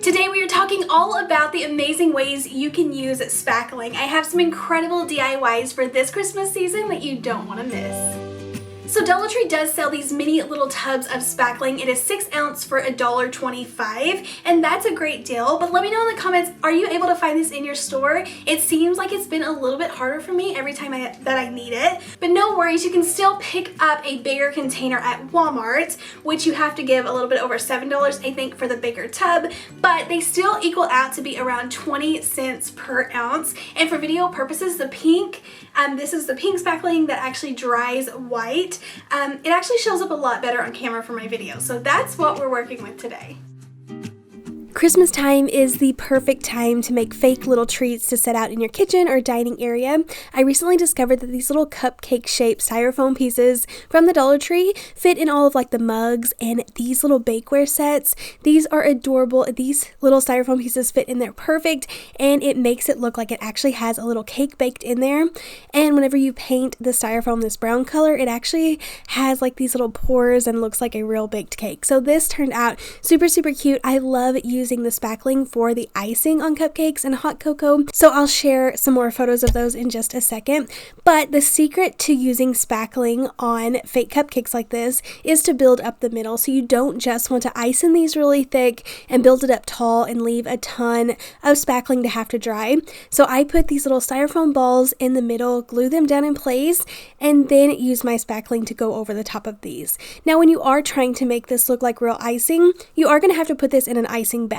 Today we are talking all about the amazing ways you can use spackling. I have some incredible DIYs for this Christmas season that you don't want to miss. So Dollar Tree does sell these mini little tubs of spackling. It is 6 ounce for $1.25, and that's a great deal. But let me know in the comments, are you able to find this in your store? It seems like it's been a little bit harder for me every time that I need it. But no worries, you can still pick up a bigger container at Walmart, which you have to give a little bit over $7, I think, for the bigger tub. But they still equal out to be around 20 cents per ounce. And for video purposes, the pink, this is the pink spackling that actually dries white. It actually shows up a lot better on camera for my video, so that's what we're working with today. Christmas time is the perfect time to make fake little treats to set out in your kitchen or dining area. I recently discovered that these little cupcake shaped styrofoam pieces from the Dollar Tree fit in all of like the mugs and these little bakeware sets. These are adorable. These little styrofoam pieces fit in there perfect, and it makes it look like it actually has a little cake baked in there. And whenever you paint the styrofoam this brown color, it actually has like these little pores and looks like a real baked cake. So this turned out super cute. I love using the spackling for the icing on cupcakes and hot cocoa, so I'll share some more photos of those in just a second. But the secret to using spackling on fake cupcakes like this is to build up the middle, so you don't just want to ice in these really thick and build it up tall and leave a ton of spackling to have to dry. So I put these little styrofoam balls in the middle, glue them down in place, and then use my spackling to go over the top of these. Now when you are trying to make this look like real icing, you are going to have to put this in an icing bag.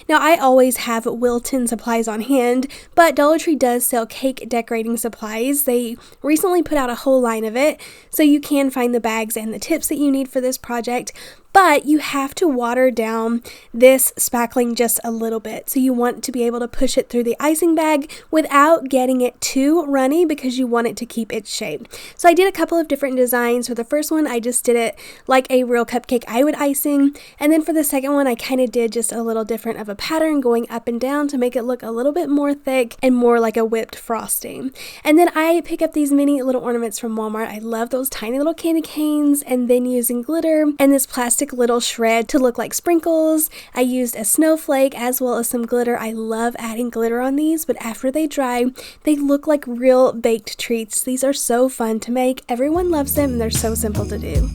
Now I always have Wilton supplies on hand, but Dollar Tree does sell cake decorating supplies. They recently put out a whole line of it, so you can find the bags and the tips that you need for this project. But you have to water down this spackling just a little bit. So you want to be able to push it through the icing bag without getting it too runny, because you want it to keep its shape. So I did a couple of different designs. For the first one, I just did it like a real cupcake I would icing. And then for the second one, I kind of did just a little different of a pattern going up and down to make it look a little bit more thick and more like a whipped frosting. And then I pick up these mini little ornaments from Walmart. I love those tiny little candy canes, and then using glitter and this plastic little shred to look like sprinkles. I used a snowflake as well as some glitter. I love adding glitter on these, but after they dry, they look like real baked treats. These are so fun to make. Everyone loves them, and they're so simple to do.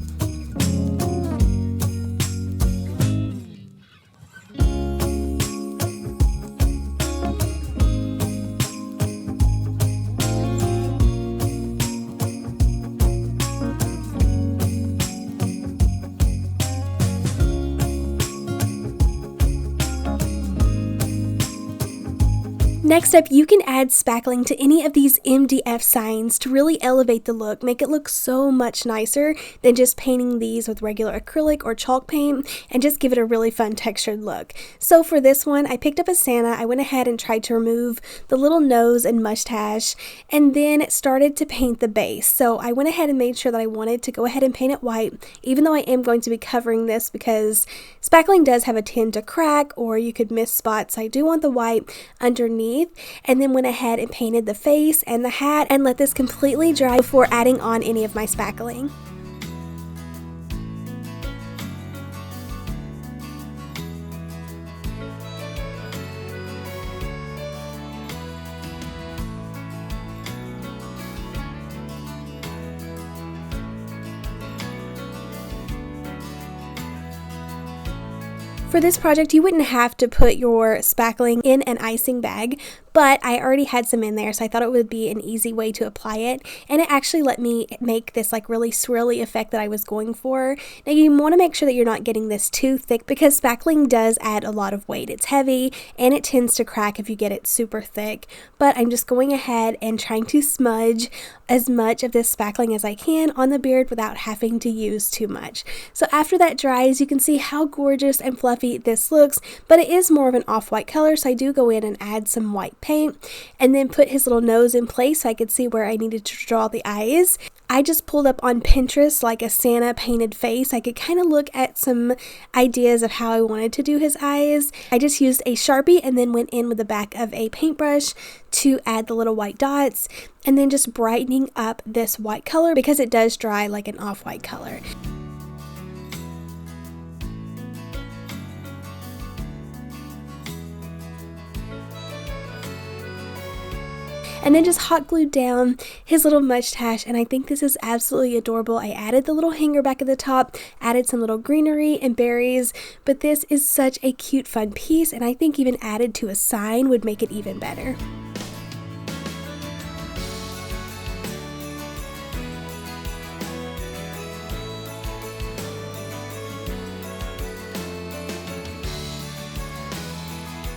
Next up, you can add spackling to any of these MDF signs to really elevate the look, make it look so much nicer than just painting these with regular acrylic or chalk paint, and just give it a really fun textured look. So for this one, I picked up a Santa. I went ahead and tried to remove the little nose and mustache, and then started to paint the base. So I went ahead and made sure that I wanted to go ahead and paint it white, even though I am going to be covering this because spackling does have a tend to crack, or you could miss spots. I do want the white underneath. And then went ahead and painted the face and the hat and let this completely dry before adding on any of my spackling. For this project, you wouldn't have to put your spackling in an icing bag, but I already had some in there, so I thought it would be an easy way to apply it, and it actually let me make this like really swirly effect that I was going for. Now you want to make sure that you're not getting this too thick, because spackling does add a lot of weight. It's heavy and it tends to crack if you get it super thick, but I'm just going ahead and trying to smudge as much of this spackling as I can on the beard without having to use too much. So after that dries, you can see how gorgeous and fluffy this looks, but it is more of an off-white color, so I do go in and add some white paint and then put his little nose in place so I could see where I needed to draw the eyes. I just pulled up on Pinterest like a Santa painted face. I could kind of look at some ideas of how I wanted to do his eyes. I just used a Sharpie and then went in with the back of a paintbrush to add the little white dots, and then just brightening up this white color because it does dry like an off-white color. and then just hot glued down his little mustache, and I think this is absolutely adorable. I added the little hanger back at the top, added some little greenery and berries, but this is such a cute, fun piece, and I think even added to a sign would make it even better.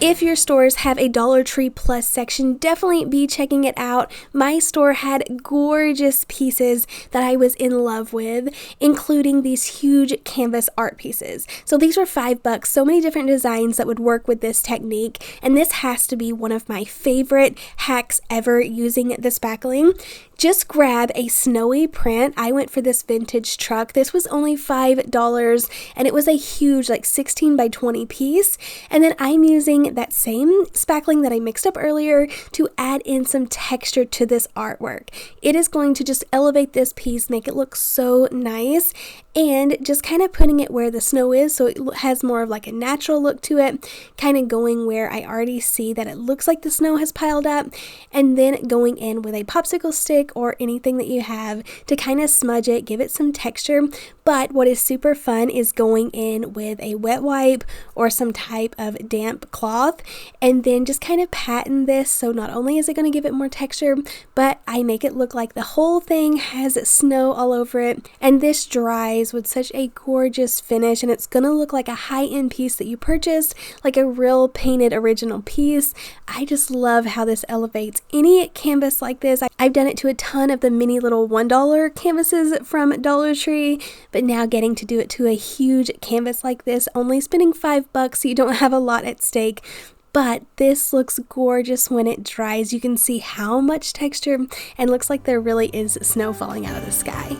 If your stores have a Dollar Tree Plus section, definitely be checking it out. My store had gorgeous pieces that I was in love with, including these huge canvas art pieces. So these were $5, so many different designs that would work with this technique, and this has to be one of my favorite hacks ever using the spackling. Just grab a snowy print. I went for this vintage truck. This was only $5, and it was a huge, like 16 by 20 piece. And then I'm using that same spackling that I mixed up earlier to add in some texture to this artwork. It is going to just elevate this piece, make it look so nice, and just kind of putting it where the snow is, so it has more of like a natural look to it, kind of going where I already see that it looks like the snow has piled up, and then going in with a popsicle stick or anything that you have to kind of smudge it, give it some texture. But what is super fun is going in with a wet wipe or some type of damp cloth, and then just kind of patting this, so not only is it going to give it more texture, but I make it look like the whole thing has snow all over it, and this dries with such a gorgeous finish, and it's gonna look like a high-end piece that you purchased, like a real painted original piece. I just love how this elevates any canvas like this. I've done it to a ton of the mini little $1 canvases from Dollar Tree, but now getting to do it to a huge canvas like this, only spending $5, so you don't have a lot at stake. But this looks gorgeous when it dries. You can see how much texture, and looks like there really is snow falling out of the sky.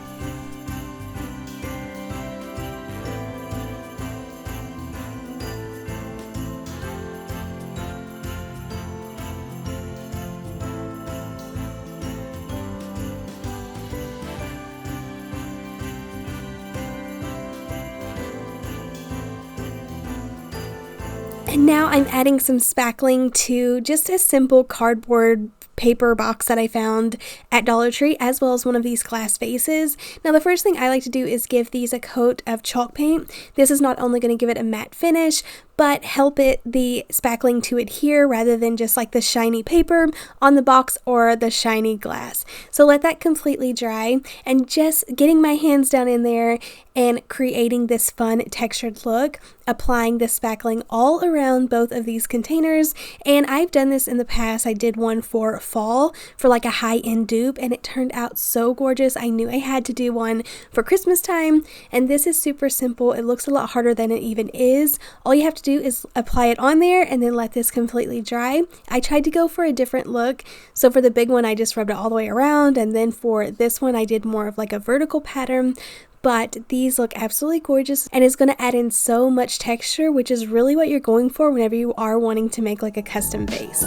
And now I'm adding some spackling to just a simple cardboard paper box that I found at Dollar Tree, as well as one of these glass vases. Now the first thing I like to do is give these a coat of chalk paint. This is not only going to give it a matte finish, but help the spackling to adhere rather than just like the shiny paper on the box or the shiny glass. So let that completely dry, and just getting my hands down in there and creating this fun textured look, applying the spackling all around both of these containers. And I've done this in the past. I did one for fall for like a high-end dupe, and it turned out so gorgeous. I knew I had to do one for Christmas time, and this is super simple. It looks a lot harder than it even is. All you have to do is apply it on there and then let this completely dry. I tried to go for a different look, so for the big one I just rubbed it all the way around, and then for this one I did more of like a vertical pattern. But these look absolutely gorgeous, and it's going to add in so much texture, which is really what you're going for whenever you are wanting to make like a custom vase.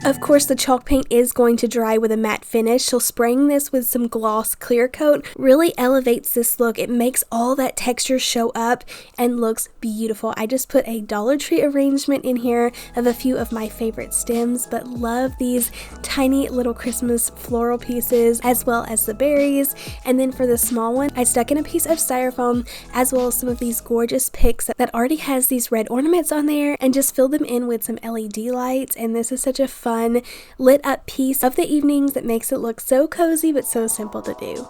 Of course, the chalk paint is going to dry with a matte finish, so spraying this with some gloss clear coat really elevates this look. It makes all that texture show up and looks beautiful. I just put a Dollar Tree arrangement in here of a few of my favorite stems, but love these tiny little Christmas floral pieces as well as the berries. And then for the small one, I stuck in a piece of styrofoam as well as some of these gorgeous picks that already has these red ornaments on there, and just filled them in with some LED lights. And this is such a fun lit up piece of the evenings that makes it look so cozy but so simple to do.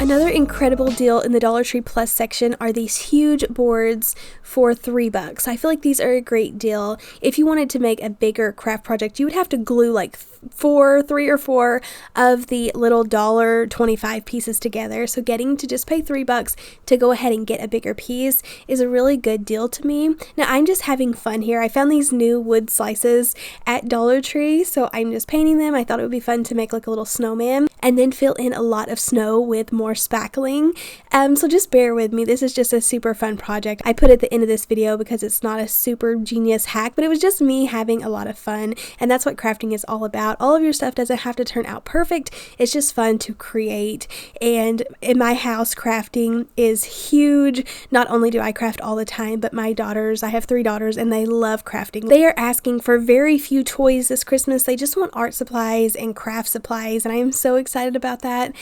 Another incredible deal in the Dollar Tree Plus section are these huge boards for $3. I feel like these are a great deal. If you wanted to make a bigger craft project, you would have to glue like three or four of the little $1.25 pieces together. So getting to just pay $3 to go ahead and get a bigger piece is a really good deal to me. Now I'm just having fun here. I found these new wood slices at Dollar Tree, so I'm just painting them. I thought it would be fun to make like a little snowman and then fill in a lot of snow with more spackling. So just bear with me. This is just a super fun project. I put at the end of this video because it's not a super genius hack, but it was just me having a lot of fun, and that's what crafting is all about. All of your stuff doesn't have to turn out perfect. It's just fun to create. And in my house, crafting is huge. Not only do I craft all the time, but my daughters, I have 3 daughters, and they love crafting. They are asking for very few toys this Christmas. They just want art supplies and craft supplies, and I am so excited about that.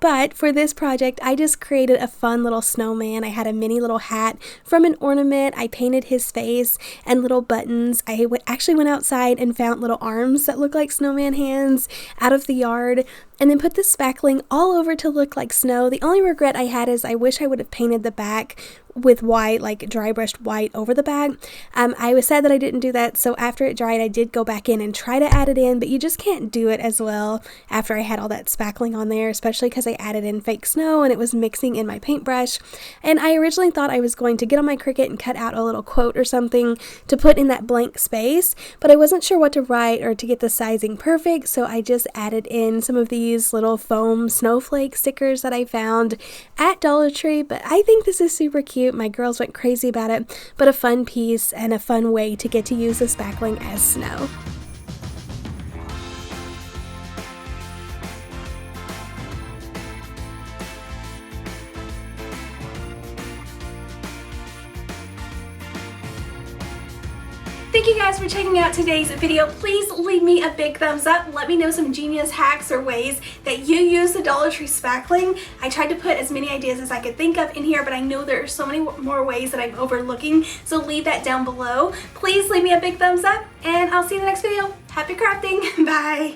But for this project, I just created a fun little snowman. I had a mini little hat from an ornament. I painted his face and little buttons. I actually went outside and found little arms that look like snowman hands out of the yard, and then put the spackling all over to look like snow. The only regret I had is I wish I would have painted the back with white, like dry brushed white over the back. I was sad that I didn't do that, so after it dried I did go back in and try to add it in, but you just can't do it as well after I had all that spackling on there, especially because I added in fake snow and it was mixing in my paintbrush. And I originally thought I was going to get on my Cricut and cut out a little quote or something to put in that blank space, but I wasn't sure what to write or to get the sizing perfect, so I just added in some of these little foam snowflake stickers that I found at Dollar Tree. But I think this is super cute. My girls went crazy about it, but a fun piece and a fun way to get to use the spackling as snow. Thank you guys for checking out today's video. Please leave me a big thumbs up. Let me know some genius hacks or ways that you use the Dollar Tree spackling. I tried to put as many ideas as I could think of in here, but I know there are so many more ways that I'm overlooking, so leave that down below. Please leave me a big thumbs up, and I'll see you in the next video. Happy crafting. Bye.